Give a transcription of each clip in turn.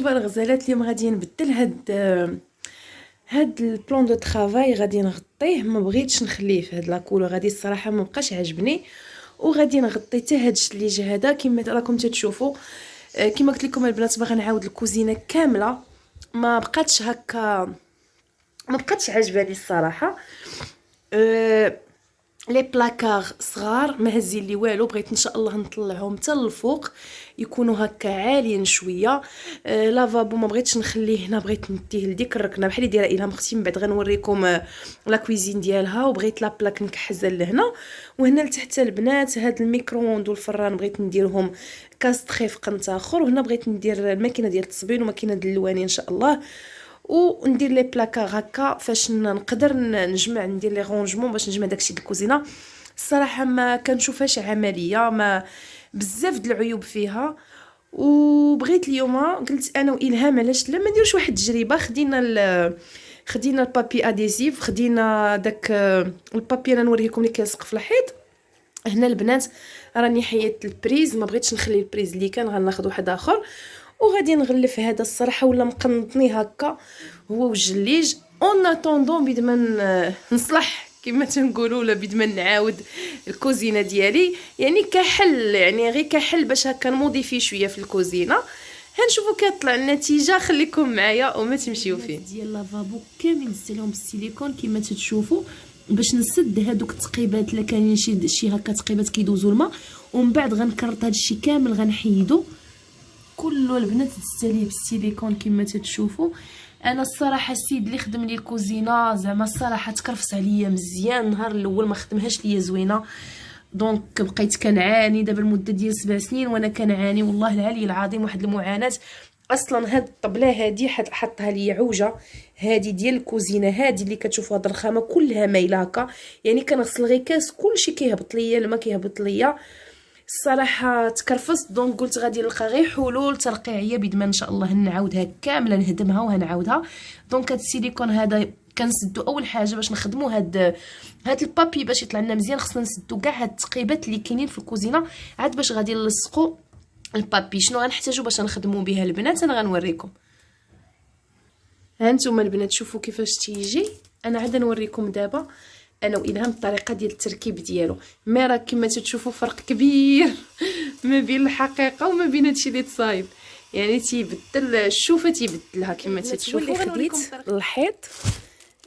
هانتوما الغزالات اليوم غادي نبدل هاد البلان دو طرافاي غادي نغطيه، ما بغيتش نخليه في هاد لاكولور غادي الصراحه ما بقاش عجبني، وغادي نغطي حتى هاد الشليج هذا كما راكم تتشوفوا. كما قلت لكم البنات باغا نعاود الكوزينه كامله، ما بقاتش هكا، ما بقاتش عجباني الصراحه. لي بلاكار صغار ما هزين لي والو، بغيت ان شاء الله نطلعهم حتى للفوق يكونوا هكا عاليين شويه. لافابو ما بغيتش نخليه هنا، بغيت نديه لديك الركنه بحال اللي دايره الهام اختي، من بعد غنوريكم لا كويزين ديالها. وبغيت لا بلاك نكحزها لهنا وهنا لتحت البنات. هاد الميكرووند والفران بغيت نديرهم كاستخي في قنت اخر، وهنا بغيت ندير الماكينه ديال التصبين وماكينه ديال اللواني ان شاء الله، وندير لي بلاكار هكا فاش نقدر نجمع ندير لي رونجمون باش نجمع داكشي د الكوزينه. الصراحه ما كنشوفهاش عمليه، ما بزاف د العيوب فيها. وبغيت اليوم قلت انا والهام علاش لا ما نديروش واحد التجربه. خدينا البابي اديسيف، خدينا داك البابي انا نوريكم اللي كيلصق في الحيط. هنا البنات راني حيدت البريز، ما بغيتش نخلي البريز اللي كان، غناخذ واحد اخر وغادي نغلف هذا. الصراحه ولا مقنطني هكا هو والجليج اون اتوندون بيد ما نصلح كما تنقولوا، ولا بيد ما نعاود الكوزينه ديالي، يعني كحل، يعني غير كحل باش هكا نموديفي شويه في الكوزينه. هنشوفوا كيطلع النتيجه، خليكم معايا وما تمشيو فيه. ديال لافابو كاملين نستعملهم بالسيليكون كما تتشوفوا باش نسد هذوك التقيبات، الا كاينين شي هكا تقيبات كيدوزوا الماء، ومن بعد غنكرط هذا الشيء كامل غنحيدو كله. البنات تستاليه بالسيليكون كما تتشوفوا. انا الصراحه السيد اللي خدم لي الكوزينه زعما الصراحه تكرفس عليا مزيان، النهار الاول ما خدمهاش ليا زوينه، دونك بقيت كنعاني دابا المده ديال 7 سنين وانا كنعاني والله العلي العظيم واحد المعاناه. اصلا هاد الطبله هادي حطها لي عوجه هادي ديال الكوزينه، هادي اللي كتشوفوا هاد الرخامه كلها مايله هكا، يعني كنغسل غير كاس كلشي كيهبط ليا، الماء كيهبط ليا الصراحه تكرفست. دونك قلت غادي نلقى غير حلول ترقيعيه بيد ما ان شاء الله نعاودها كامله نهدمها وهنعاودها. دونك هاد السيليكون هذا كنسدو اول حاجه باش نخدموا هاد البابي باش يطلع لنا مزيان، خصنا نسدو كاع هاد التقيبات اللي كاينين في الكوزينه عاد باش غادي نلصقوا البابي. شنو غنحتاجوا باش نخدموا بها البنات؟ انا غنوريكم. هانتوما البنات شوفوا كيفاش تيجي، انا عاد نوريكم دابا انا والهام الطريقه ديال التركيب ديالو. مي راه كما تشوفوا فرق كبير ما بين الحقيقه وما بين هادشي اللي تصايب، يعني تيبدل الشوفه تيبدلها كما تشوفوا. خديت الحيط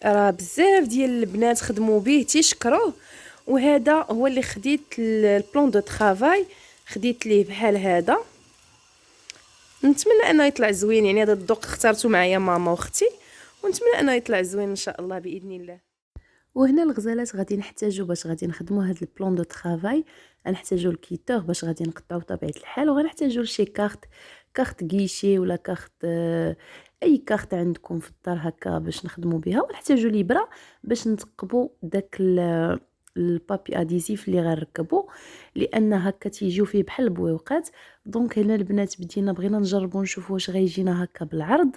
راه بزاف ديال البنات خدموا به تيشكروه، وهذا هو اللي خديت البلان دو طرافاي خديت ليه بحال هذا. نتمنى انه يطلع زوين، يعني هذا الذوق اختارته معايا ماما واختي، ونتمنى انه يطلع زوين ان شاء الله باذن الله. وهنا الغزالات غادي نحتاجو باش غادي نخدموا هذا البلان دو طرافاي، غنحتاجو الكيتور باش غادي نقطعو بطبيعه الحال، وغنحتاجو شي كارت غيشي ولا كارت اي كارت عندكم في الدار هكا باش نخدموا بها، ونحتاجو الابره باش نثقبوا داك البابي اديسيف اللي غنركبوا، لان هكا تيجيو فيه بحال البويوقات. دونك هنا البنات بغينا نجربوا نشوفوا واش غيجينا هكا بالعرض،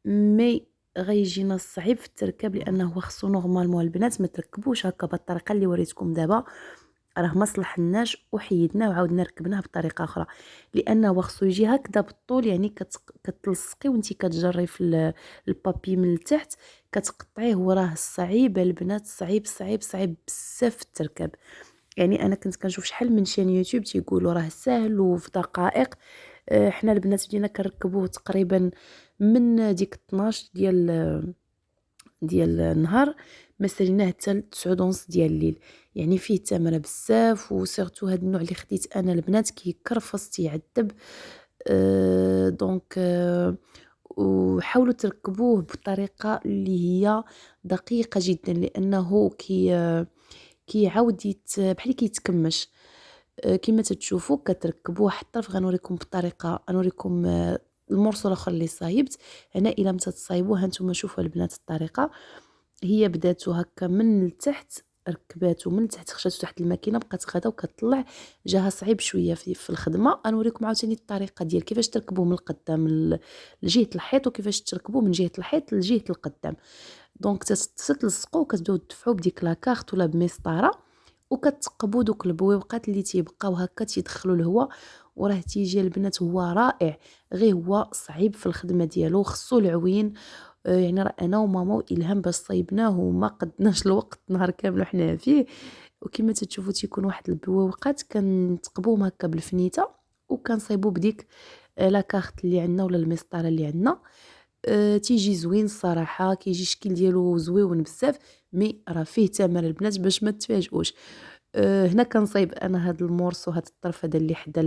مي غيجينا صعيب في التركب، لانه هو خصو نورمالمون البنات ما تركبوش هكا بالطريقه اللي وريتكم دابا، راه ما صلحناش وحيدناه وعاودنا ركبناه بطريقه اخرى، لانه خصو يجي هكذا بالطول، يعني كتلصقي وانتي كتجري في البابي من التحت كتقطعيه، وراه صعيب البنات، صعيب صعيب صعيب بزاف في التركب. يعني انا كنت كنشوف شحال من شان يوتيوب تيقولوا راه سهل وفي دقائق. حنا البنات بدينا كنركبوه تقريبا من ديك 12 ديال النهار، ما ساليناه حتى 9:30 ديال الليل، يعني فيه تمره بزاف. وسيرتو هاد النوع اللي خديت انا البنات كيكرفص تيعذب. دونك وحاولوا تركبوه بطريقه اللي هي دقيقه جدا، لانه كيعاود بحال كيتكمش. كما تتشوفوا كتركبوه حتى غنوريكم بطريقه، غنوريكم المورسو الاخر اللي صايبت هنا. الا متى تصايبوه هانتوما شوفوا البنات الطريقه، هي بداتو هكا من التحت، ركباتو من التحت، خشاتو تحت الماكينه، بقات غادا وكتطلع، جاها صعيب شويه في الخدمه. غنوريكم عاوتاني الطريقه ديال كيفاش تركبوه من القدام لجهه الحيط، وكيفاش تركبوه من جهه الحيط لجهه القدام. دونك تتلصقوا وكتبداو تدفعوا بديك لاكارت ولا بمسطره، وكتقبوا دوك البويوقات اللي تيبقاو هكا تيدخلوا الهواء، وراه تيجي البنات هو رائع. غير هو صعيب في الخدمه ديالو، خصو العوين. يعني راه انا وماما والهام باش صايبناه وما قدناش الوقت نهار كامل وحنا فيه. وكما تتشوفوا تيكون واحد البويوقات كنتقبوهم هكا بالفنيته، وكنصايبوا بديك لا كارت اللي عندنا ولا المسطره اللي عندنا. تيجي زوين الصراحه، كيجي الشكل ديالو زويون بزاف. مي راه فيه ثمن البنات باش ما تفاجئوش. هنا كنصايب انا هاد المورسو، هاد الطرف هذا اللي حدا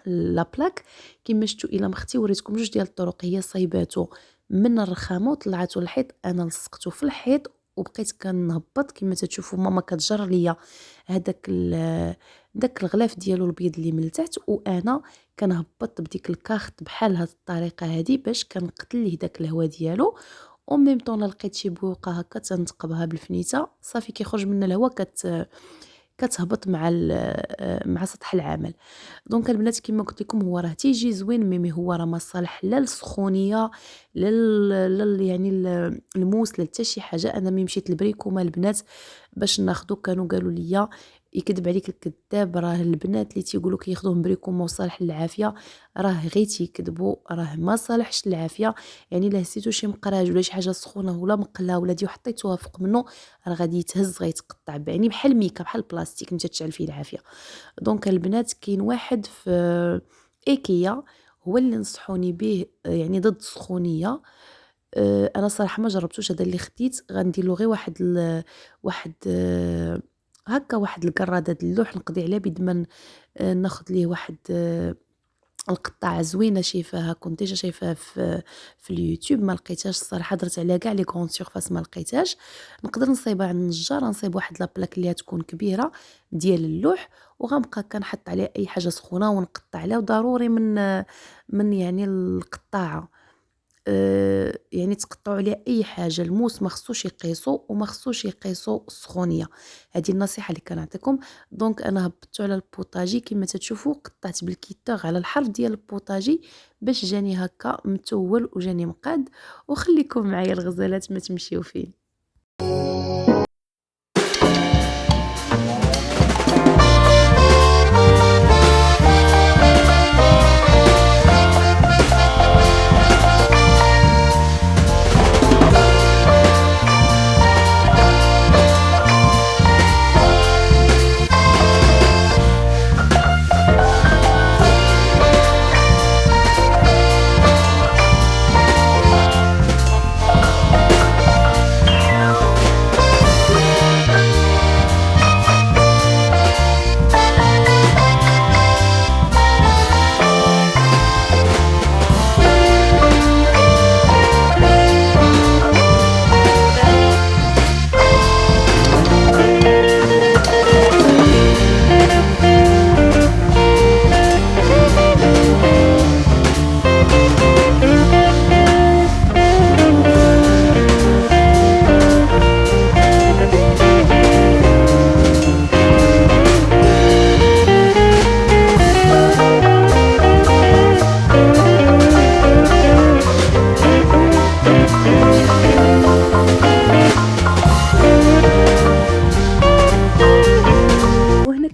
لا بلاك. كما شفتوا الا مختي وريتكم جوج ديال الطرق، هي صايباتو من الرخامه وطلعاتو للحيط، انا لصقتو في الحيط وبقيت كنهبط. كما تشوفوا ماما كتجر ليا هذاك داك الغلاف ديالو البيض اللي من تحت، وانا كنهبط بديك الكارت بحال هاد الطريقه هذه باش كنقتل ليه داك الهواء ديالو. او ميم طون لقيت شي بوقه هكا تنتقبها بالفنيته، صافي كيخرج من الهواء كتهبط مع سطح العمل. دونك البنات كما قلت لكم هو راه تيجي زوين، مي هو راه ما صالح لا للسخونيه يعني الموس لا حتى شي حاجه. انا ملي مشيت لبريكوما البنات باش ناخذو كانوا قالوا لي يكذب عليك الكذاب، راه البنات اللي تيقولوا كياخذوه من بريكوما وصالح للعافيه راه غير تيكذبوا، راه ما صالحش للعافيه. يعني الا هزيتو شي مقراج ولا شي حاجه سخونه ولا مقله ولا دي وحطيتوها فوق منه راه غادي يتهز غيتقطع، يعني بحال ميكا بحال البلاستيك انت تشعل فيه العافيه. دونك البنات كاين واحد في ايكيا هو اللي نصحوني به، يعني ضد السخونيه. انا صراحه ما جربتوش، هذا اللي خديت غندير له غير واحد هكا واحد القراده د اللوح نقضي عليه بيد ما ناخذ ليه واحد القطاعه زوينه شايفاها، كنت ديجا شايفاها في اليوتيوب ما لقيتهاش الصراحه، درت عليها كاع لي كون سيرفاس ما لقيتهاش. نقدر نصايبها عند النجار، نصايب واحد لابلاك اللي تكون كبيره ديال اللوح، وغنبقى كنحط عليه اي حاجه سخونه ونقطع عليه، وضروري من يعني القطاعه يعني تقطعوا عليه اي حاجه. الموس ما خصوش يقيسوا وما خصوش يقيسوا السخونيه، هذه النصيحه اللي كنعطيكم. دونك انا هبطته على البوطاجي كما تشوفوا، قطعت بالكيتور على الحرف ديال البوطاجي باش جاني هكا متول وجاني مقاد. وخليكم معايا الغزالات ما تمشيو فين.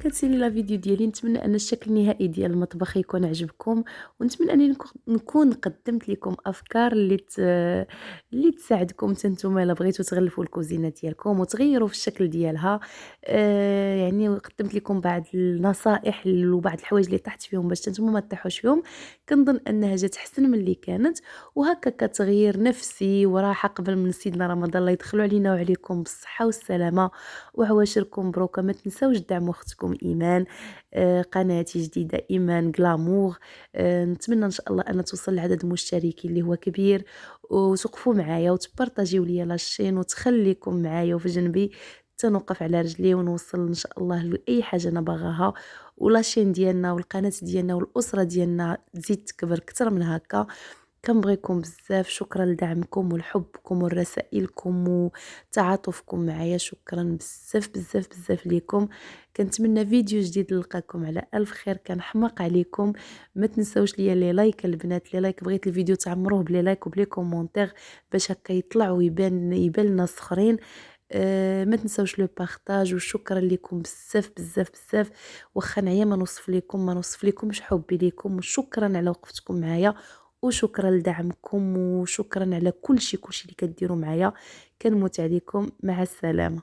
كتسالي لا فيديو ديالي. نتمنى ان الشكل النهائي ديال المطبخ يكون عجبكم، ونتمنى انني نكون قدمت لكم افكار اللي تساعدكم نتوما الا بغيتوا تغلفوا الكوزينه ديالكم وتغيروا في الشكل ديالها. يعني قدمت لكم بعض النصائح وبعض الحوايج اللي طحت فيهم باش نتوما ما تطيحوش فيهم. كنظن انها جات احسن من اللي كانت، وهكا كتغيير نفسي وراحه قبل من سيدنا رمضان. الله يدخلوا علينا وعليكم بالصحه والسلامه وعواشركم بروكه. ما تنساوش دعموا اختكم ايمان. قناتي جديده ايمان غلامور. نتمنى ان شاء الله ان توصل لعدد المشتركين اللي هو كبير، وتوقفوا معايا وتبارطاجيو ليا لاشين وتخليكم معايا وفي جنبي تنوقف على رجلي ونوصل ان شاء الله لاي حاجه انا باغاها. ولاشين ديالنا والقناه ديالنا والاسره ديالنا تزيد تكبر اكثر من هكا. كنبغيكم بزاف، شكرا لدعمكم ولحبكم ورسائلكم وتعاطفكم معايا، شكرا بزاف بزاف بزاف ليكم. كنتمنى فيديو جديد نلقاكم على الف خير. كنحماق عليكم، ما تنساوش ليا لي لايك البنات، لي لايك بغيت الفيديو تعمروه بلي لايك وبلي كومونتير باش هكا يطلع ويبان لنا الاخرين. ما تنساوش لو بارطاج، وشكرا لكم بزاف بزاف بزاف. واخا نعيا ما نوصف لكمش حبي ليكم، وشكرا على وقفتكم معايا، وشكرا لدعمكم، وشكرا على كلشي اللي كديروا معايا. كنموت عليكم، مع السلامه.